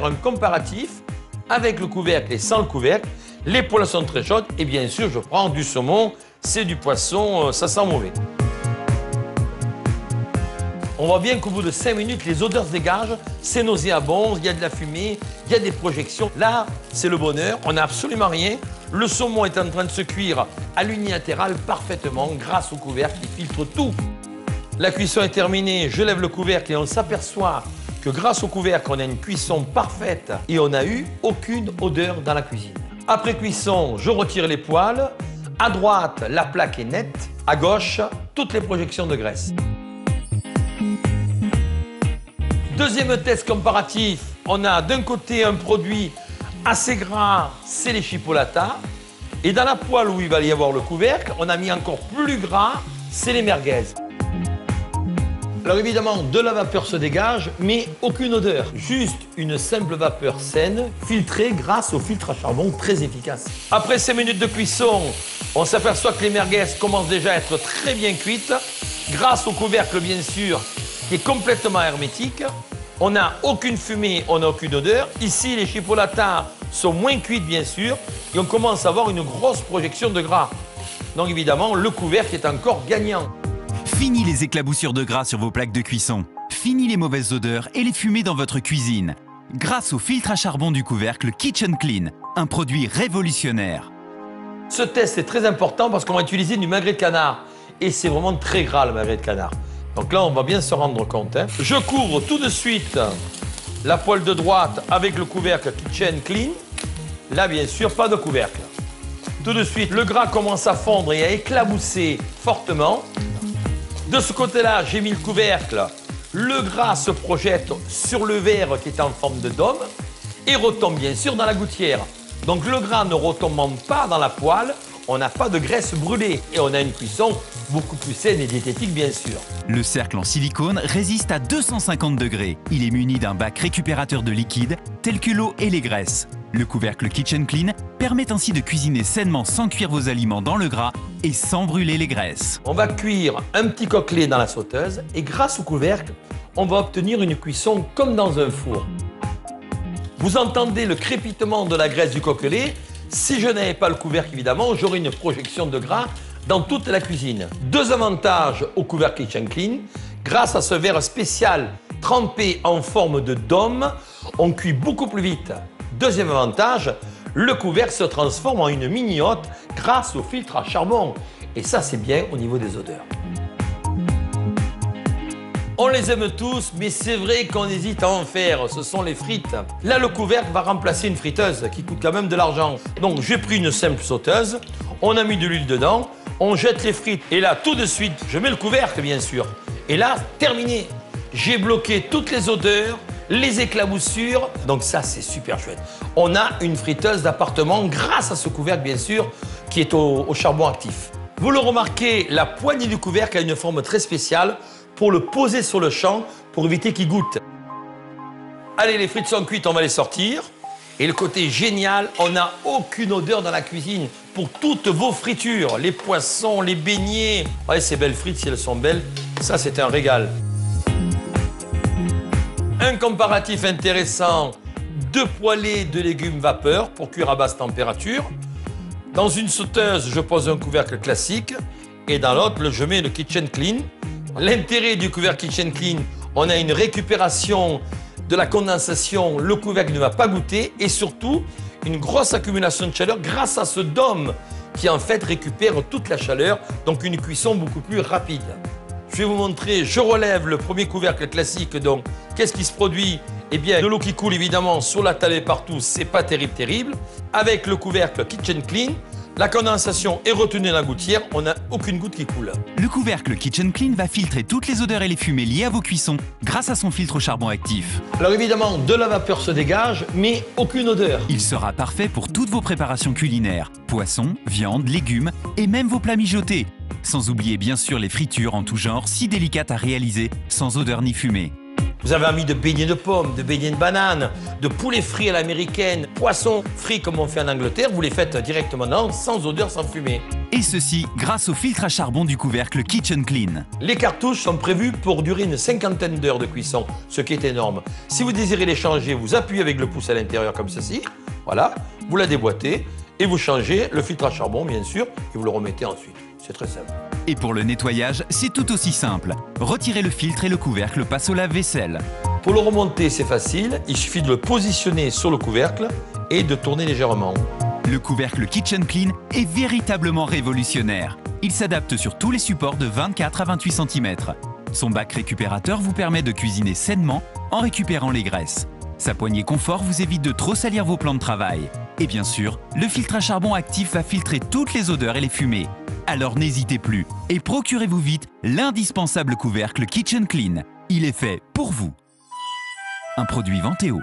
Un comparatif avec le couvercle et sans le couvercle. Les poils sont très chaudes et bien sûr je prends du saumon, c'est du poisson, ça sent mauvais. On voit bien qu'au bout de 5 minutes, les odeurs se dégagent, c'est nauséabond, il y a de la fumée, il y a des projections. Là, c'est le bonheur, on n'a absolument rien. Le saumon est en train de se cuire à l'unilatéral parfaitement grâce au couvercle qui filtre tout. La cuisson est terminée, je lève le couvercle et on s'aperçoit que grâce au couvercle, on a une cuisson parfaite et on n'a eu aucune odeur dans la cuisine. Après cuisson, je retire les poils. À droite, la plaque est nette. À gauche, toutes les projections de graisse. Deuxième test comparatif, on a d'un côté un produit assez gras, c'est les chipolatas. Et dans la poêle où il va y avoir le couvercle, on a mis encore plus gras, c'est les merguez. Alors évidemment, de la vapeur se dégage, mais aucune odeur. Juste une simple vapeur saine, filtrée grâce au filtre à charbon très efficace. Après 5 minutes de cuisson, on s'aperçoit que les merguez commencent déjà à être très bien cuites. Grâce au couvercle, bien sûr, qui est complètement hermétique. On n'a aucune fumée, on n'a aucune odeur. Ici, les chipolatas sont moins cuites, bien sûr, et on commence à avoir une grosse projection de gras. Donc évidemment, le couvercle est encore gagnant. Fini les éclaboussures de gras sur vos plaques de cuisson. Fini les mauvaises odeurs et les fumées dans votre cuisine. Grâce au filtre à charbon du couvercle Kitchen Clean, un produit révolutionnaire. Ce test est très important parce qu'on va utiliser du magret de canard. Et c'est vraiment très gras le magret de canard. Donc là, on va bien se rendre compte. Je couvre tout de suite la poêle de droite avec le couvercle Kitchen Clean. Là, bien sûr, pas de couvercle. Tout de suite, le gras commence à fondre et à éclabousser fortement. De ce côté-là, j'ai mis le couvercle. Le gras se projette sur le verre qui est en forme de dôme et retombe bien sûr dans la gouttière. Donc le gras ne retombant pas dans la poêle, on n'a pas de graisse brûlée et on a une cuisson beaucoup plus saine et diététique bien sûr. Le cercle en silicone résiste à 250 degrés. Il est muni d'un bac récupérateur de liquide tel que l'eau et les graisses. Le couvercle Kitchen Clean permet ainsi de cuisiner sainement sans cuire vos aliments dans le gras et sans brûler les graisses. On va cuire un petit coquelet dans la sauteuse et grâce au couvercle, on va obtenir une cuisson comme dans un four. Vous entendez le crépitement de la graisse du coquelet. Si je n'avais pas le couvercle, évidemment, j'aurais une projection de gras dans toute la cuisine. Deux avantages au couvercle Kitchen Clean. Grâce à ce verre spécial trempé en forme de dôme, on cuit beaucoup plus vite. Deuxième avantage, le couvercle se transforme en une mini-hotte grâce au filtre à charbon. Et ça, c'est bien au niveau des odeurs. On les aime tous, mais c'est vrai qu'on hésite à en faire. Ce sont les frites. Là, le couvercle va remplacer une friteuse qui coûte quand même de l'argent. Donc, j'ai pris une simple sauteuse. On a mis de l'huile dedans. On jette les frites. Et là, tout de suite, je mets le couvercle, bien sûr. Et là, terminé. J'ai bloqué toutes les odeurs, les éclaboussures. Donc ça, c'est super chouette. On a une friteuse d'appartement grâce à ce couvercle, bien sûr, qui est au charbon actif. Vous le remarquez, la poignée du couvercle a une forme très spéciale pour le poser sur le champ pour éviter qu'il goûte. Allez, les frites sont cuites, on va les sortir. Et le côté génial, on n'a aucune odeur dans la cuisine pour toutes vos fritures. Les poissons, les beignets. Ouais, ces belles frites, si elles sont belles, ça, c'est un régal. Un comparatif intéressant, 2 poêlées de légumes vapeur pour cuire à basse température. Dans une sauteuse, je pose un couvercle classique et dans l'autre, je mets le Kitchen Clean. L'intérêt du couvercle Kitchen Clean, on a une récupération de la condensation, le couvercle ne va pas goûter et surtout une grosse accumulation de chaleur grâce à ce dôme qui en fait récupère toute la chaleur, donc une cuisson beaucoup plus rapide. Je vais vous montrer, je relève le premier couvercle classique, donc qu'est-ce qui se produit? Eh bien, de l'eau qui coule évidemment sur la table et partout, c'est pas terrible. Avec le couvercle Kitchen Clean, la condensation est retenue dans la gouttière, on n'a aucune goutte qui coule. Le couvercle Kitchen Clean va filtrer toutes les odeurs et les fumées liées à vos cuissons grâce à son filtre au charbon actif. Alors évidemment, de la vapeur se dégage, mais aucune odeur. Il sera parfait pour toutes vos préparations culinaires, poissons, viande, légumes et même vos plats mijotés. Sans oublier bien sûr les fritures en tout genre, si délicates à réaliser, sans odeur ni fumée. Vous avez envie de beignets de pommes, de beignets de bananes, de poulet frit à l'américaine, poisson frit comme on fait en Angleterre, vous les faites directement dedans, sans odeur, sans fumée. Et ceci grâce au filtre à charbon du couvercle Kitchen Clean. Les cartouches sont prévues pour durer une cinquantaine d'heures de cuisson, ce qui est énorme. Si vous désirez les changer, vous appuyez avec le pouce à l'intérieur comme ceci. Voilà, vous la déboîtez et vous changez le filtre à charbon, bien sûr, et vous le remettez ensuite. C'est très simple. Et pour le nettoyage, c'est tout aussi simple. Retirez le filtre et le couvercle passe au lave-vaisselle. Pour le remonter, c'est facile. Il suffit de le positionner sur le couvercle et de tourner légèrement. Le couvercle Kitchen Clean est véritablement révolutionnaire. Il s'adapte sur tous les supports de 24 à 28 cm. Son bac récupérateur vous permet de cuisiner sainement en récupérant les graisses. Sa poignée confort vous évite de trop salir vos plans de travail. Et bien sûr, le filtre à charbon actif va filtrer toutes les odeurs et les fumées. Alors n'hésitez plus et procurez-vous vite l'indispensable couvercle Kitchen Clean. Il est fait pour vous. Un produit Venteo.